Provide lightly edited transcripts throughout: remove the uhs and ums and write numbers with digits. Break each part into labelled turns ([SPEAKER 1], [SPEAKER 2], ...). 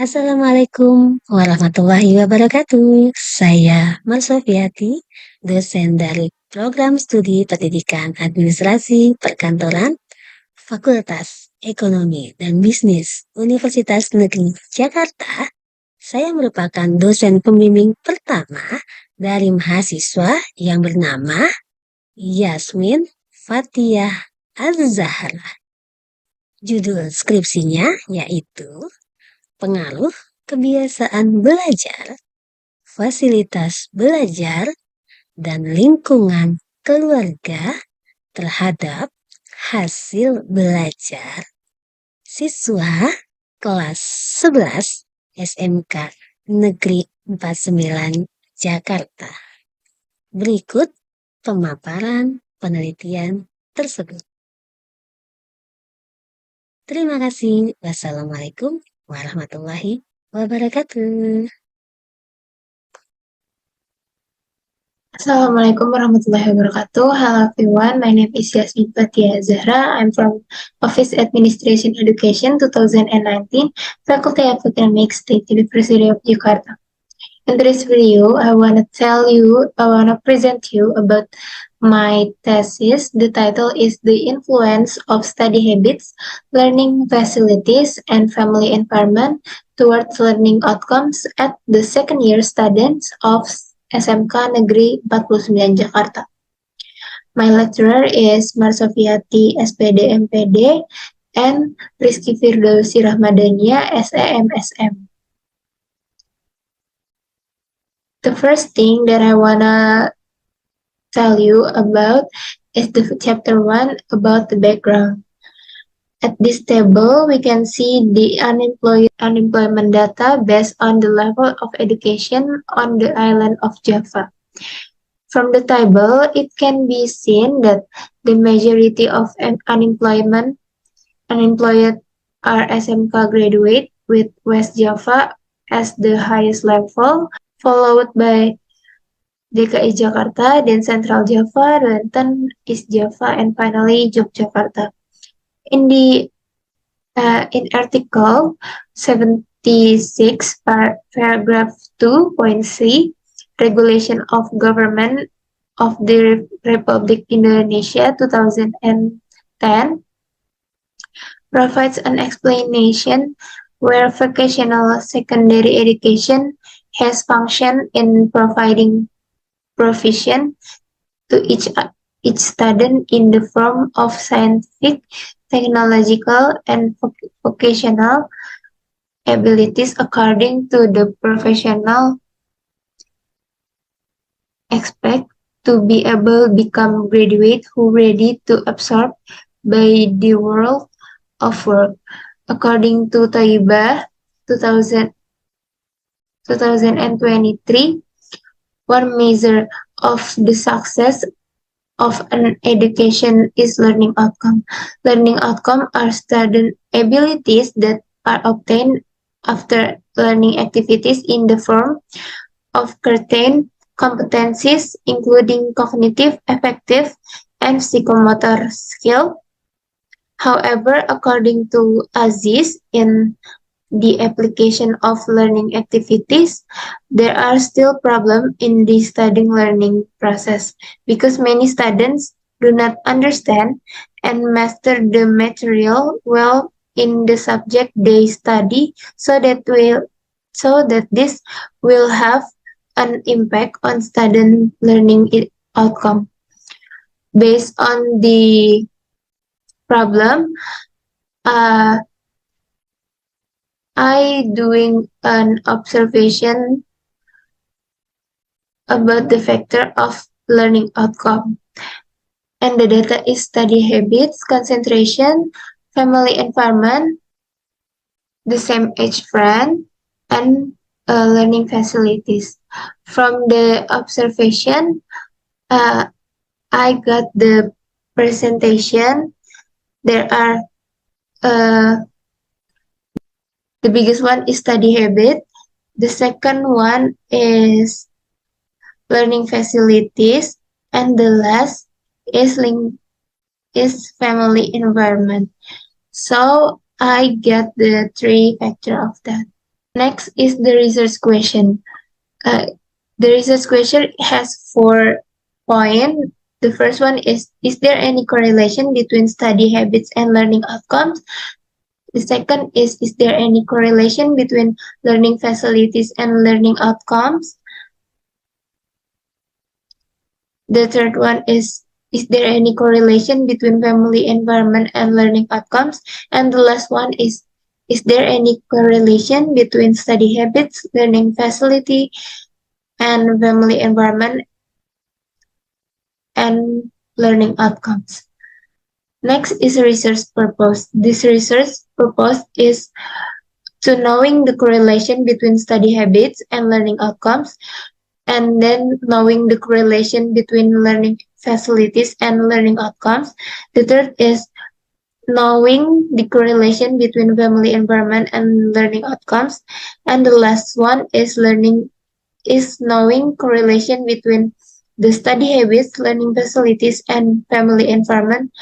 [SPEAKER 1] Assalamualaikum warahmatullahi wabarakatuh. Saya Marsofiati, dosen dari Program Studi Pendidikan Administrasi Perkantoran, Fakultas Ekonomi dan Bisnis Universitas Negeri Jakarta. Saya merupakan dosen pembimbing pertama dari mahasiswa yang bernama Yasmin Fatiyah Az-Zahra. Judul skripsinya yaitu Pengaruh kebiasaan belajar, fasilitas belajar, dan lingkungan keluarga terhadap hasil belajar siswa kelas 11 SMK Negeri 49 Jakarta. Berikut pemaparan penelitian tersebut. Terima kasih. Wassalamualaikum warahmatullahi wabarakatuh.
[SPEAKER 2] Assalamualaikum warahmatullahi wabarakatuh. Hello everyone, my name is Yasmin Fatia Zahra. I'm from Office Administration Education 2019, Faculty of Economics, State University of Jakarta. In this video, I want to present you about my thesis. The title is The Influence of Study Habits, Learning Facilities, and Family Environment Towards Learning Outcomes at the Second Year Students of SMK Negeri 49 Jakarta. My lecturer is Marsofiati SPD MPD and Rizky Firdausi Rahmadania SEMSM. The first thing that I wanna tell you about is the chapter 1 about the background. At this table, we can see the unemployment data based on the level of education on the island of Java. From the table, it can be seen that the majority of unemployed are SMK graduate with West Java as the highest level, followed by DKI Jakarta, then Central Java, Banten, East Java, and finally Yogyakarta. In article 76, paragraph 2.3, Regulation of Government of the Republic Indonesia 2010, provides an explanation where vocational secondary education has functioned in providing provision to each student in the form of scientific, technological, and vocational abilities according to the professional expect to be able to become graduate who ready to absorb by the world of work. According to Taiba 2023, one measure of the success of an education is learning outcome. Learning outcome are student abilities that are obtained after learning activities in the form of certain competencies, including cognitive, affective, and psychomotor skill. However, according to Aziz, in the application of learning activities, there are still problems in the studying learning process because many students do not understand and master the material well in the subject they study, so that this will have an impact on student learning outcome. Based on the problem, I doing an observation about the factor of learning outcome. And the data is study habits, concentration, family environment, the same age friend, and learning facilities. From the observation, I got the presentation. There are the biggest one is study habit. The second one is learning facilities, and the last is family environment. So I get the three factor of that. Next is the research question. Uh, the research question has 4 points. The first one is there any correlation between study habits and learning outcomes? The second is there any correlation between learning facilities and learning outcomes? The third one is there any correlation between family environment and learning outcomes? And the last one is there any correlation between study habits, learning facility, and family environment and learning outcomes? Next is research purpose. This research purpose is to knowing the correlation between study habits and learning outcomes, and then knowing the correlation between learning facilities and learning outcomes. The third is knowing the correlation between family environment and learning outcomes. And the last one is knowing correlation between the study habits, learning facilities, and family environment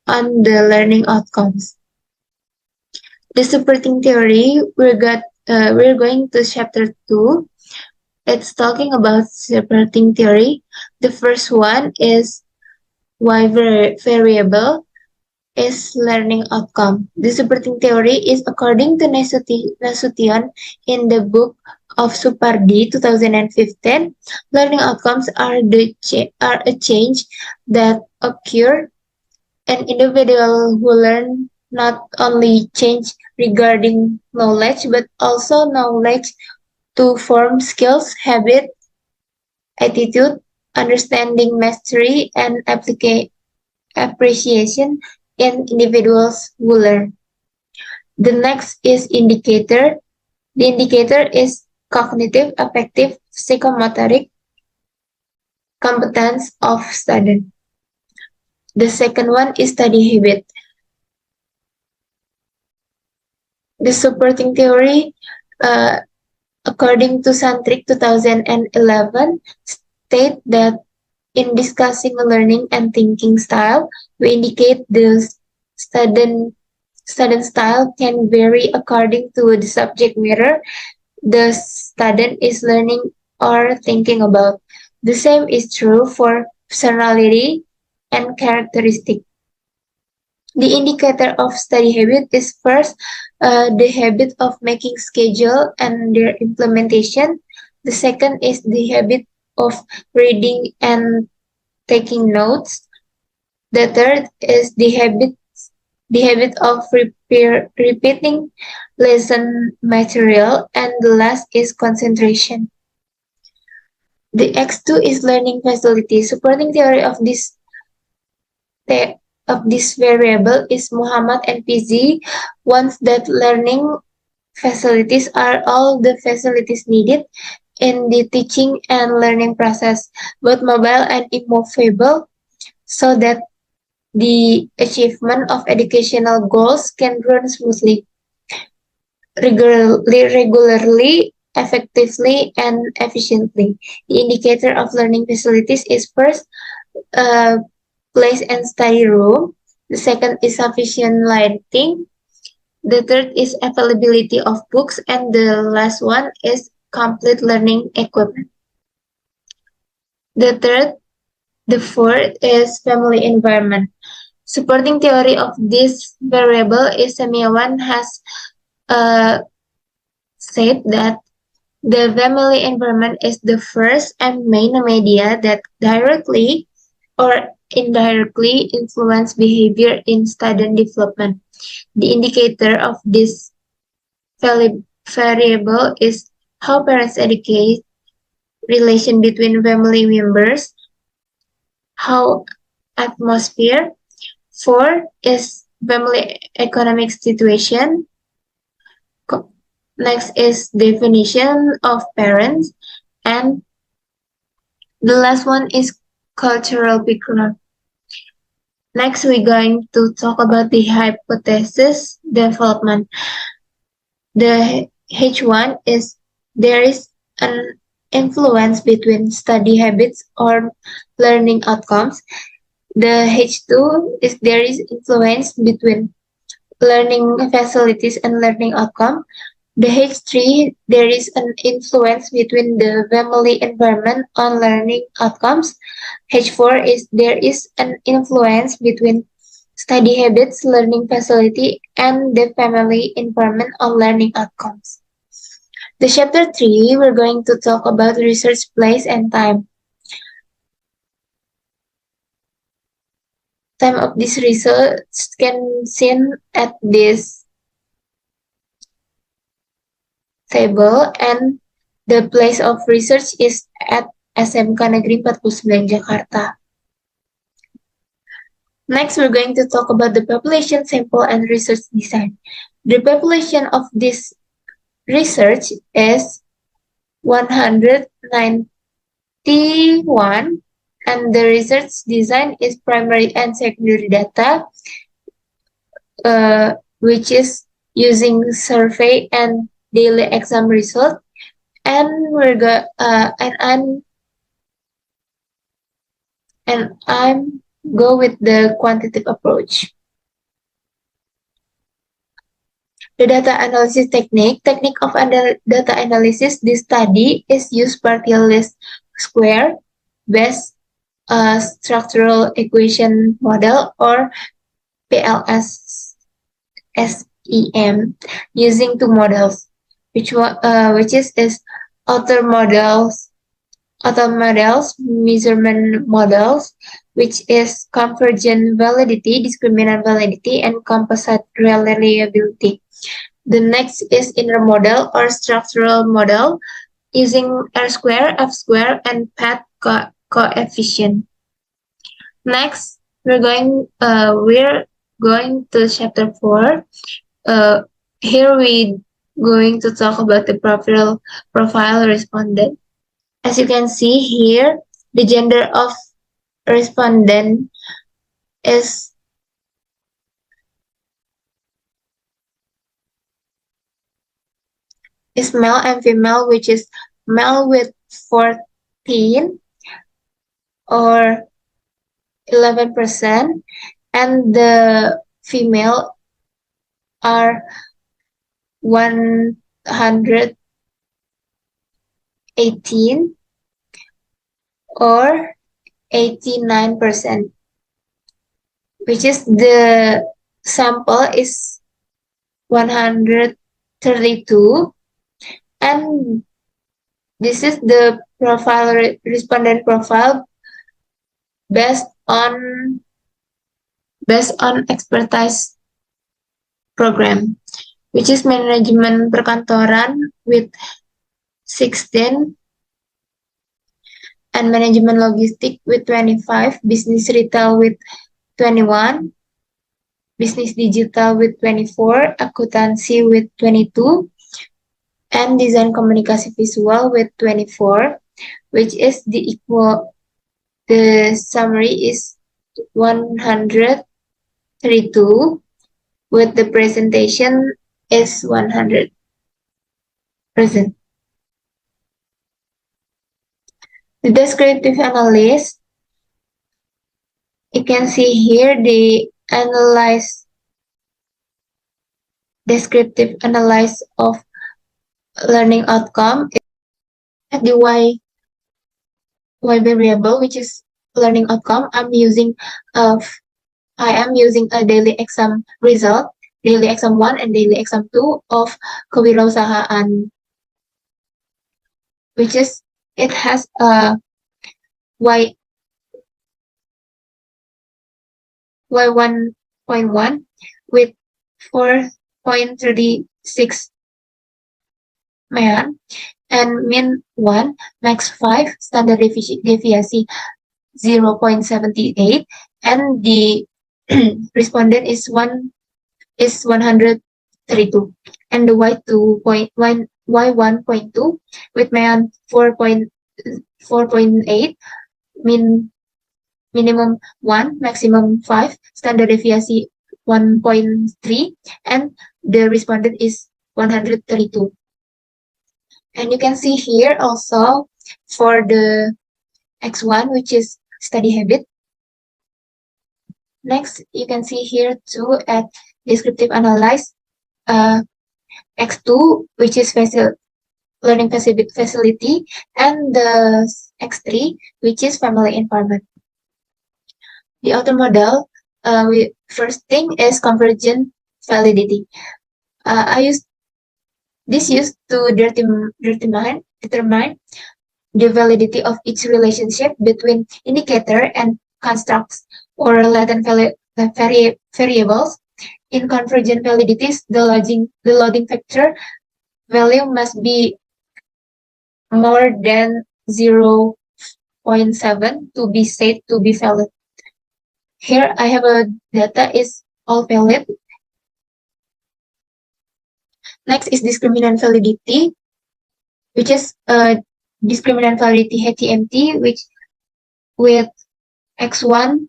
[SPEAKER 2] on the learning outcomes. The supporting theory, we're going to chapter 2. It's talking about supporting theory. The first one is why variable is learning outcome. The supporting theory is according to Nasution in the book of Supardi 2015. Learning outcomes are a change that occur. An individual who learn not only change regarding knowledge but also knowledge to form skills, habit, attitude, understanding, mastery, and appreciation in individuals who learn. The next is indicator. The indicator is cognitive, affective, psychomotoric competence of student. The second one is study habit. The supporting theory, according to Santrik 2011, state that in discussing learning and thinking style, we indicate the student style can vary according to the subject matter the student is learning or thinking about. The same is true for personality and characteristic. The indicator of study habit is first the habit of making schedule and their implementation. The second is the habit of reading and taking notes. The third is the habit of repeating lesson material, and the last is concentration. The X2 is learning facility. Supporting theory of this variable is Muhammad and PZ wants that learning facilities are all the facilities needed in the teaching and learning process, both mobile and immovable, so that the achievement of educational goals can run smoothly, regularly, effectively, and efficiently. The indicator of learning facilities is first place and study room. The second is sufficient lighting. The third is availability of books, and the last one is complete learning equipment. The fourth is family environment. Supporting theory of this variable is Semiawan has said that the family environment is the first and main media that directly or indirectly influence behavior in student development. The indicator of this variable is how parents educate, relation between family members, how atmosphere. 4 is family economic situation. Next is definition of parents, and the last one is cultural background. Next, we're going to talk about the hypothesis development. The H1 is there is an influence between study habits or learning outcomes. The H2 is there is influence between learning facilities and learning outcome. The H3, there is an influence between the family environment on learning outcomes. H4 is there is an influence between study habits, learning facility, and the family environment on learning outcomes. The chapter 3, we're going to talk about research place and time. Time of this research can seen at this table, and the place of research is at SMK Negeri 49 Jakarta. Next, we're going to talk about the population sample and research design. The population of this research is 191, and the research design is primary and secondary data, which is using survey and daily exam result. And I'm go with the quantitative approach. The data analysis technique of data analysis. This study is used partial least square based structural equation model, or PLS SEM, using two models, which is auto models, measurement models, which is convergent validity, discriminant validity, and composite reliability. The next is inner model or structural model, using R square, F square, and path coefficient. Next, we're going to chapter 4. Here we going to talk about the profile respondent. As you can see here, the gender of respondent is male and female, which is male with 14 or 11%, and the female are 118 or 89%, which is the sample is 132, and this is the respondent profile based on expertise program, which is management perkantoran with 16, and management logistik with 25, business retail with 21, business digital with 24, akuntansi with 22, and design komunikasi visual with 24, which is the summary is 132, with the presentation is 100%. The descriptive analysis, you can see here the descriptive analysis of learning outcome at the y variable, which is learning outcome. I am using a daily exam result, daily exam 1 and daily exam 2 of kewirausahaan, which is it has a y1.1 with 4.36 mean, and mean 1, max 5, standard deviation 0.78, and the respondent is 132, and the y1.2 with mean 4.8, minimum 1, maximum 5, standard deviation 1.3, and the respondent is 132. And you can see here also for the X1, which is study habit. Next, you can see here too at descriptive analysis, X2, which is learning facility, and the X3, which is family environment. The author model, first thing is convergent validity. I use this used to determine the validity of each relationship between indicator and constructs or latent variables. In convergent validities, the loading factor value must be more than 0.7 to be said to be valid. Here I have a data is all valid. Next is discriminant validity, which is discriminant validity HTMT, which with X1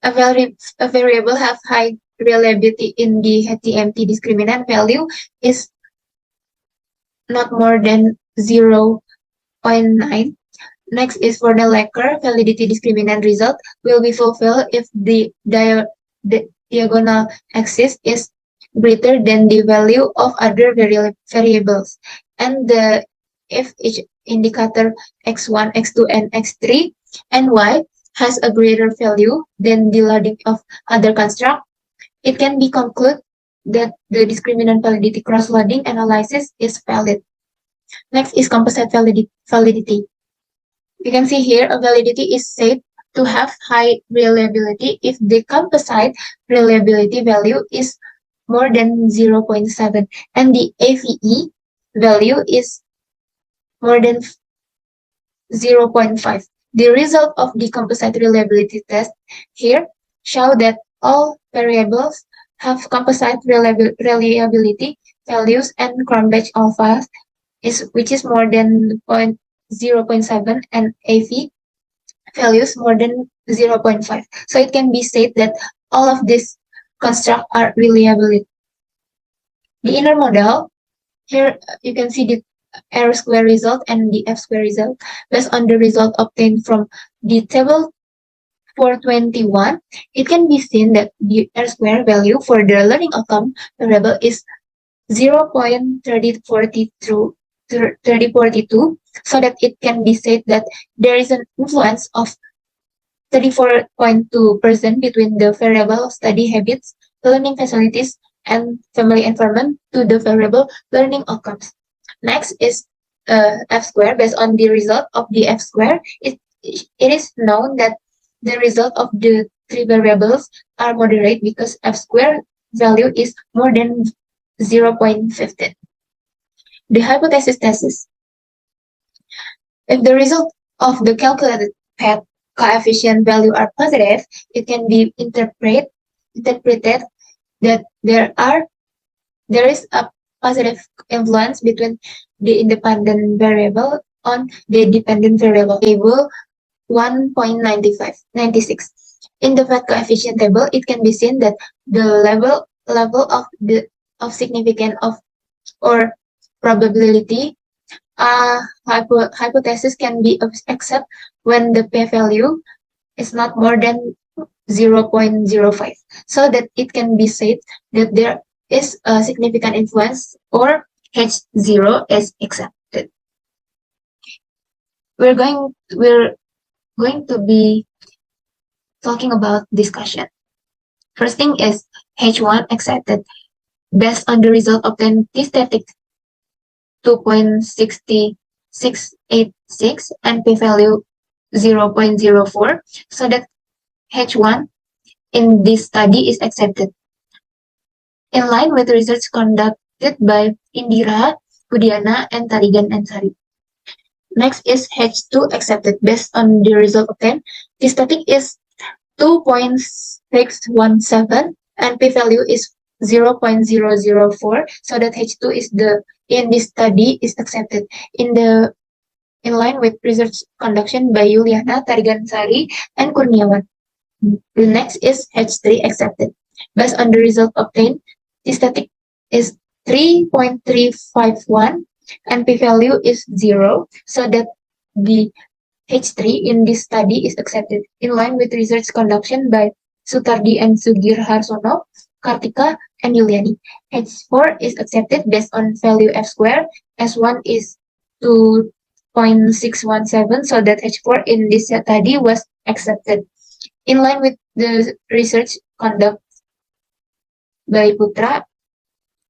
[SPEAKER 2] a variable have high reliability in the HTMT discriminant value is not more than 0.9. Next is for the Laker validity discriminant result will be fulfilled if the diagonal axis is greater than the value of other variables, and if each indicator x1, x2, and x3 and y has a greater value than the loading of other construct, it can be concluded that the discriminant validity cross-loading analysis is valid. Next is composite validity. You can see here a validity is said to have high reliability if the composite reliability value is more than 0.7 and the AVE value is more than 0.5. The result of the composite reliability test here show that all variables have composite reliability values and Cronbach alpha which is more than 0.7 and AV values more than 0.5. So it can be said that all of these constructs are reliable. The inner model, here you can see the R square result and the F square result based on the result obtained from the table 421. It can be seen that the R square value for the learning outcome variable is 0.3042, so that it can be said that there is an influence of 34.2% between the variable study habits, learning facilities, and family environment to the variable learning outcomes. Next is F square. Based on the result of the F square, it is known that the result of the three variables are moderate because F square value is more than 0.15. The hypothesis thesis. If the result of the calculated path coefficient value are positive, it can be interpreted that there is a positive influence between the independent variable on the dependent variable. Table 1.96. In the path coefficient table, it can be seen that the level of significance of or probability hypothesis can be accepted when the p-value is not more than 0.05, so that it can be said that there is a significant influence or H0 is accepted. We're going to be talking about discussion. First thing is H1 accepted based on the result obtained t-static 2.6686 and p-value 0.04, so that H1 in this study is accepted. In line with research conducted by Indira, Budiana, and Tarigan and Sari. Next is H2 accepted based on the result obtained. The static is 2.617 and p-value is 0.004, so that H2 is in this study is accepted. In line with research conducted by Yuliana, Tarigan Sari, and Kurniawan. The next is H3 accepted. Based on the result obtained, the static is 3.351 and p-value is 0, so that the H3 in this study is accepted in line with research conducted by Sutardi and Sugir Harsono, Kartika, and Yuliani. H4 is accepted based on value F square. S1 is 2.617, so that H4 in this study was accepted. In line with the research conducted by Putra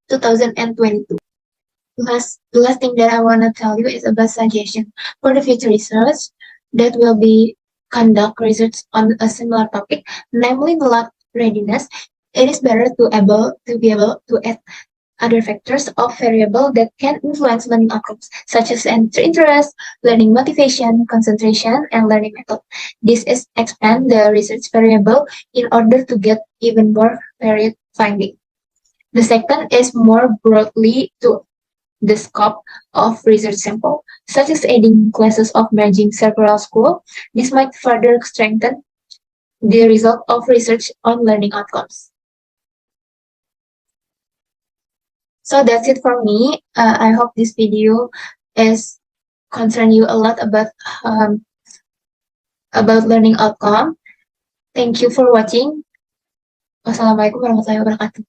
[SPEAKER 2] 2022. The last thing that I want to tell you is about suggestion for the future research that will be conduct research on a similar topic, namely the lab readiness. It is better to be able to add other factors of variable that can influence learning outcomes, such as interest, learning motivation, concentration, and learning method. This is expand the research variable in order to get even more varied finding. The second is more broadly to the scope of research sample, such as adding classes of merging several schools. This might further strengthen the result of research on learning outcomes. So that's it for me. I hope this video is concern you a lot about learning outcome. Thank you for watching. Wassalamualaikum warahmatullahi wabarakatuh.